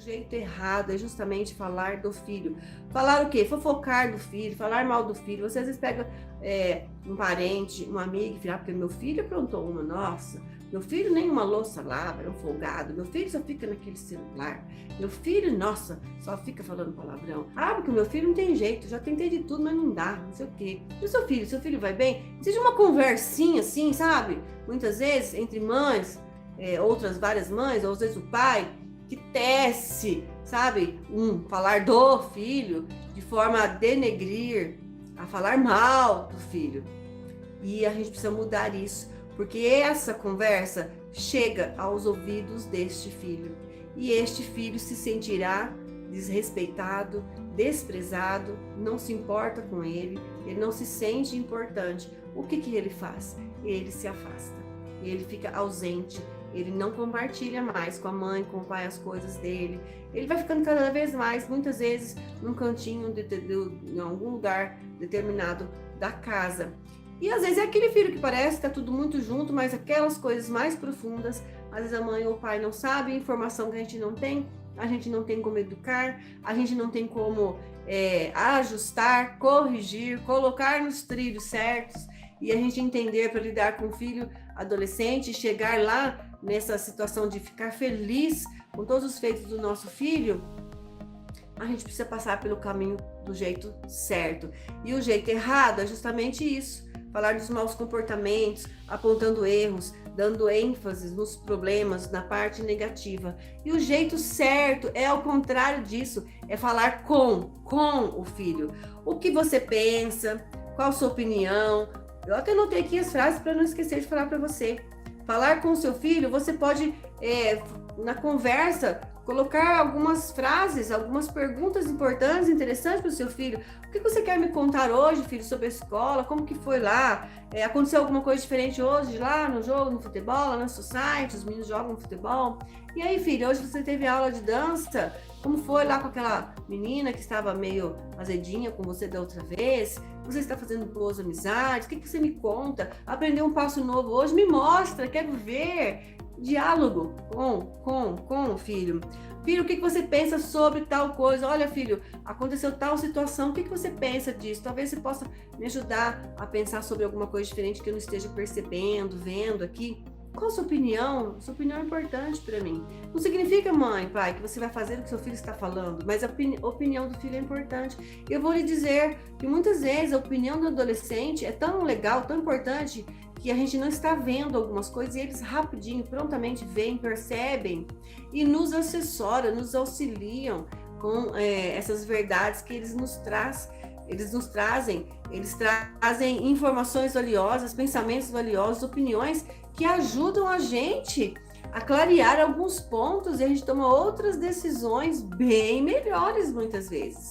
jeito errado é justamente falar do filho. Falar o quê? Fofocar do filho, falar mal do filho. Você às vezes pega um parente, um amigo e fala, porque meu filho aprontou uma, nossa, meu filho nem uma louça lava, é um folgado, meu filho só fica naquele celular, meu filho, nossa, só fica falando palavrão. Ah, porque meu filho não tem jeito, já tentei de tudo, mas não dá, não sei o quê. E o seu filho vai bem? Seja uma conversinha assim, sabe? Muitas vezes, entre mães, outras várias mães, ou às vezes o pai, que tece, sabe, falar do filho de forma a denegrir, a falar mal do filho. E a gente precisa mudar isso, porque essa conversa chega aos ouvidos deste filho. E este filho se sentirá desrespeitado, desprezado, não se importa com ele não se sente importante. O que ele faz? Ele se afasta, ele fica ausente, ele não compartilha mais com a mãe, com o pai as coisas dele. Ele vai ficando cada vez mais, muitas vezes, num cantinho em algum lugar determinado da casa. E às vezes é aquele filho que parece que tá tudo muito junto, mas aquelas coisas mais profundas, às vezes a mãe ou o pai não sabe, informação que a gente não tem como educar, a gente não tem como ajustar, corrigir, colocar nos trilhos certos e a gente entender para lidar com o filho adolescente, chegar lá nessa situação de ficar feliz com todos os feitos do nosso filho. A gente precisa passar pelo caminho do jeito certo. E o jeito errado é justamente isso. Falar dos maus comportamentos, apontando erros, dando ênfase nos problemas, na parte negativa. E o jeito certo é ao contrário disso, é falar com o filho. O que você pensa, qual a sua opinião. Eu até anotei aqui as frases para não esquecer de falar para você. Falar com o seu filho, você pode, na conversa, colocar algumas frases, algumas perguntas importantes, interessantes para o seu filho. O que você quer me contar hoje, filho, sobre a escola? Como que foi lá? Aconteceu alguma coisa diferente hoje lá no jogo, no futebol, lá na society, os meninos jogam futebol. E aí, filho, hoje você teve aula de dança? Como foi lá com aquela menina que estava meio azedinha com você da outra vez? Você está fazendo boas amizades? O que você me conta? Aprendeu um passo novo hoje? Me mostra, quero ver. Diálogo com o filho. Filho, o que você pensa sobre tal coisa? Olha, filho, aconteceu tal situação, o que você pensa disso? Talvez você possa me ajudar a pensar sobre alguma coisa diferente que eu não esteja percebendo, vendo aqui. Qual a sua opinião? Sua opinião é importante para mim. Não significa, mãe, pai, que você vai fazer o que seu filho está falando, mas a opinião do filho é importante. Eu vou lhe dizer que muitas vezes a opinião do adolescente é tão legal, tão importante, que a gente não está vendo algumas coisas e eles rapidinho, prontamente veem, percebem e nos assessoram, nos auxiliam com essas verdades que eles nos trazem informações valiosas, pensamentos valiosos, opiniões que ajudam a gente a clarear alguns pontos e a gente toma outras decisões bem melhores muitas vezes.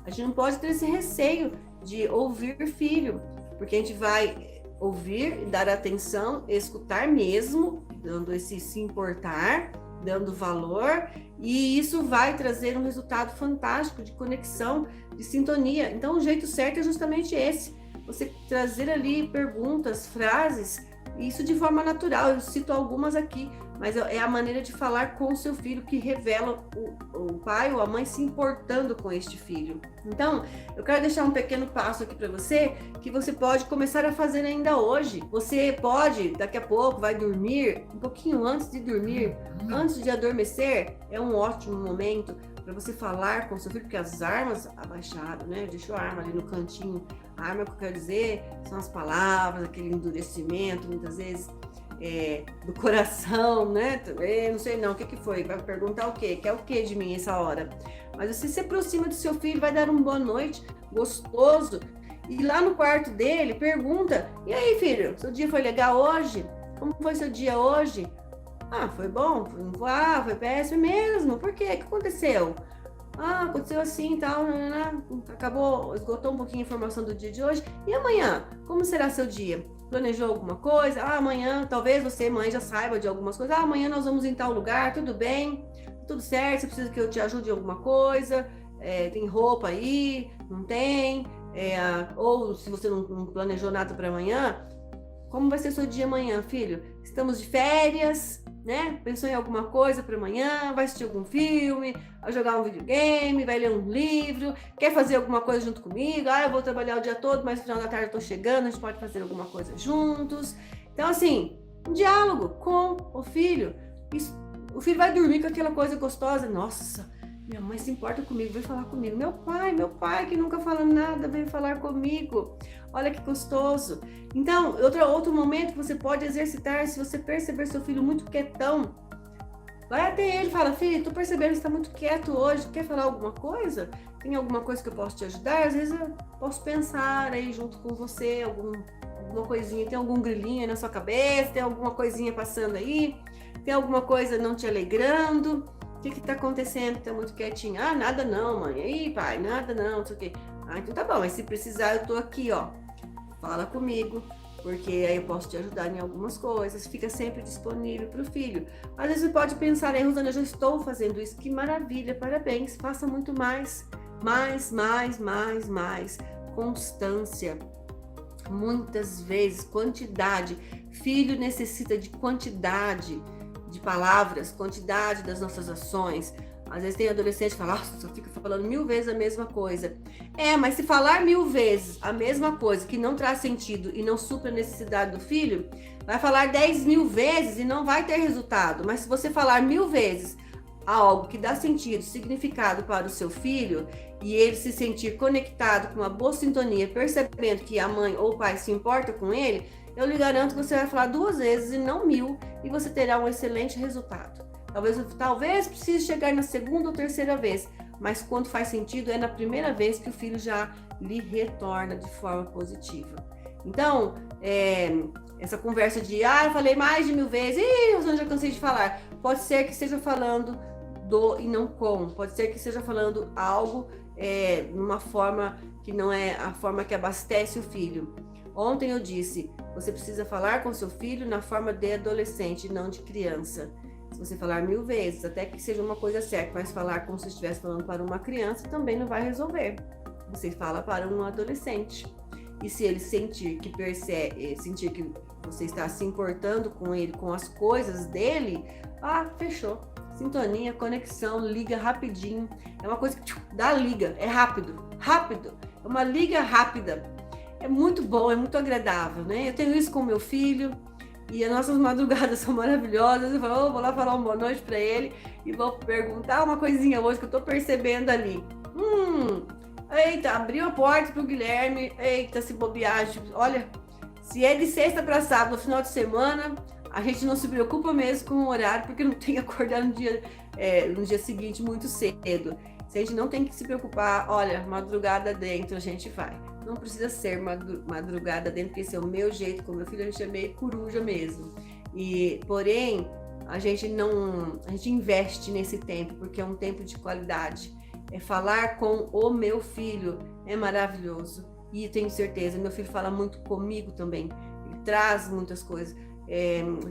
A gente não pode ter esse receio de ouvir filho, porque a gente vai ouvir, dar atenção, escutar mesmo, dando esse se importar, dando valor, e isso vai trazer um resultado fantástico de conexão, de sintonia. Então, o jeito certo é justamente esse, você trazer ali perguntas, frases, isso de forma natural. Eu cito algumas aqui, mas é a maneira de falar com o seu filho que revela o pai ou a mãe se importando com este filho. Então, eu quero deixar um pequeno passo aqui para você, que você pode começar a fazer ainda hoje. Você pode, daqui a pouco, vai dormir, um pouquinho antes de dormir, antes de adormecer, é um ótimo momento para você falar com o seu filho, porque as armas abaixadas, né? Deixou a arma ali no cantinho. A arma, que eu quero dizer, são as palavras, aquele endurecimento, muitas vezes, do coração, né? Não sei não, o que foi? Vai perguntar o quê? Quer o quê de mim essa hora? Mas você se aproxima do seu filho, vai dar uma boa noite, gostoso, e lá no quarto dele, pergunta, e aí, filho, seu dia foi legal hoje? Como foi seu dia hoje? Ah, foi bom? Foi péssimo mesmo. Por quê? O que aconteceu? Ah, aconteceu assim e tal, acabou, esgotou um pouquinho a informação do dia de hoje. E amanhã, como será seu dia? Planejou alguma coisa? Ah, amanhã, talvez você, mãe, já saiba de algumas coisas. Ah, amanhã nós vamos em tal lugar, tudo bem? Tudo certo? Você precisa que eu te ajude em alguma coisa? Tem roupa aí? Não tem? Ou se você não planejou nada para amanhã, como vai ser seu dia amanhã, filho? Estamos de férias, né? Pensou em alguma coisa para amanhã, vai assistir algum filme, vai jogar um videogame, vai ler um livro, quer fazer alguma coisa junto comigo? Ah, eu vou trabalhar o dia todo, mas no final da tarde eu tô chegando, a gente pode fazer alguma coisa juntos. Então, assim, um diálogo com o filho. O filho vai dormir com aquela coisa gostosa. Nossa, minha mãe se importa comigo, veio falar comigo. Meu pai que nunca fala nada, veio falar comigo. Olha que gostoso. Então, outro momento que você pode exercitar, se você perceber seu filho muito quietão, vai até ele e fala: filho, tô percebendo que você está muito quieto hoje, quer falar alguma coisa? Tem alguma coisa que eu posso te ajudar? Às vezes eu posso pensar aí junto com você, alguma coisinha, tem algum grilinho aí na sua cabeça, tem alguma coisinha passando aí, tem alguma coisa não te alegrando? O que está acontecendo? Tá muito quietinho. Ah, nada não, mãe. Aí, pai, nada não, não sei o quê. Ah, então tá bom, mas se precisar eu tô aqui, ó. Fala comigo, porque aí eu posso te ajudar em algumas coisas. Fica sempre disponível para o filho. Às vezes você pode pensar: Rosana, eu já estou fazendo isso, que maravilha, parabéns, faça muito mais. Mais. Constância. Muitas vezes, quantidade. Filho necessita de quantidade de palavras, quantidade das nossas ações. Às vezes tem adolescente que fala: nossa, fica falando 1000 vezes a mesma coisa. Mas se falar 1000 vezes a mesma coisa que não traz sentido e não supra a necessidade do filho, vai falar 10.000 vezes e não vai ter resultado. Mas se você falar 1000 vezes algo que dá sentido, significado para o seu filho, e ele se sentir conectado com uma boa sintonia, percebendo que a mãe ou o pai se importa com ele, eu lhe garanto que você vai falar 2 vezes e não 1000, e você terá um excelente resultado. Talvez precise chegar na segunda ou terceira vez, mas quando faz sentido é na primeira vez que o filho já lhe retorna de forma positiva. Então, essa conversa de eu falei mais de 1000 vezes, eu já cansei de falar. Pode ser que esteja falando do e não com, pode ser que esteja falando algo numa forma que não é a forma que abastece o filho. Ontem eu disse: você precisa falar com seu filho na forma de adolescente, não de criança. Se você falar 1000 vezes, até que seja uma coisa certa, mas falar como se estivesse falando para uma criança também não vai resolver. Você fala para um adolescente. E se ele sentir que você está se importando com ele, com as coisas dele, fechou. Sintonia, conexão, liga rapidinho. É uma coisa que dá liga, é rápido. É uma liga rápida. É muito bom, é muito agradável, né? Eu tenho isso com meu filho. E as nossas madrugadas são maravilhosas. Eu falo: vou lá falar uma boa noite para ele e vou perguntar uma coisinha hoje que eu tô percebendo ali. Eita, abriu a porta pro Guilherme. Eita, se bobear. Olha, se é de sexta para sábado, no final de semana, a gente não se preocupa mesmo com o horário, porque não tem que acordar no dia seguinte muito cedo. Se a gente não tem que se preocupar, olha, madrugada dentro a gente vai. Não precisa ser madrugada dentro, porque esse é o meu jeito. Com meu filho, a gente é meio coruja mesmo. Porém, a gente investe nesse tempo, porque é um tempo de qualidade. Falar com o meu filho é maravilhoso. E tenho certeza, meu filho fala muito comigo também. Ele traz muitas coisas.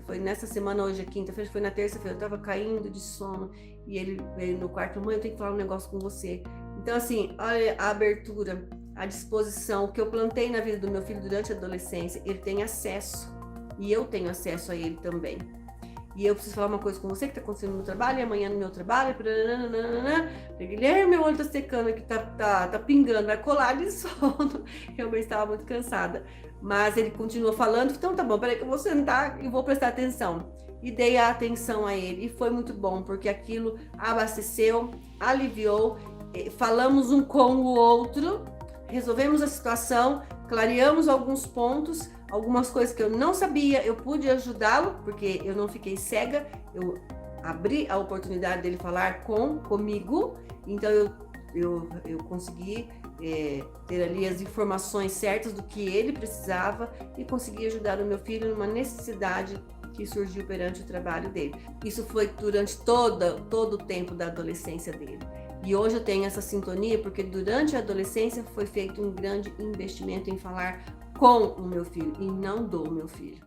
Foi nessa semana, hoje é quinta-feira, foi na terça-feira, eu tava caindo de sono e ele veio no quarto: mãe, eu tenho que falar um negócio com você. Então, assim, olha a abertura, a disposição, o que eu plantei na vida do meu filho durante a adolescência, ele tem acesso e eu tenho acesso a ele também. E eu preciso falar uma coisa com você que tá acontecendo no meu trabalho, e amanhã no meu trabalho, Guilherme, meu olho tá secando aqui, tá pingando, vai colar de sono. Realmente estava muito cansada. Mas ele continuou falando: então tá bom, peraí que eu vou sentar e vou prestar atenção. E dei a atenção a ele, e foi muito bom, porque aquilo abasteceu, aliviou, falamos um com o outro, resolvemos a situação, clareamos alguns pontos, algumas coisas que eu não sabia, eu pude ajudá-lo, porque eu não fiquei cega, eu abri a oportunidade dele falar comigo, então eu consegui ter ali as informações certas do que ele precisava e consegui ajudar o meu filho numa necessidade que surgiu perante o trabalho dele. Isso foi durante todo o tempo da adolescência dele. E hoje eu tenho essa sintonia porque durante a adolescência foi feito um grande investimento em falar com o meu filho e não do meu filho.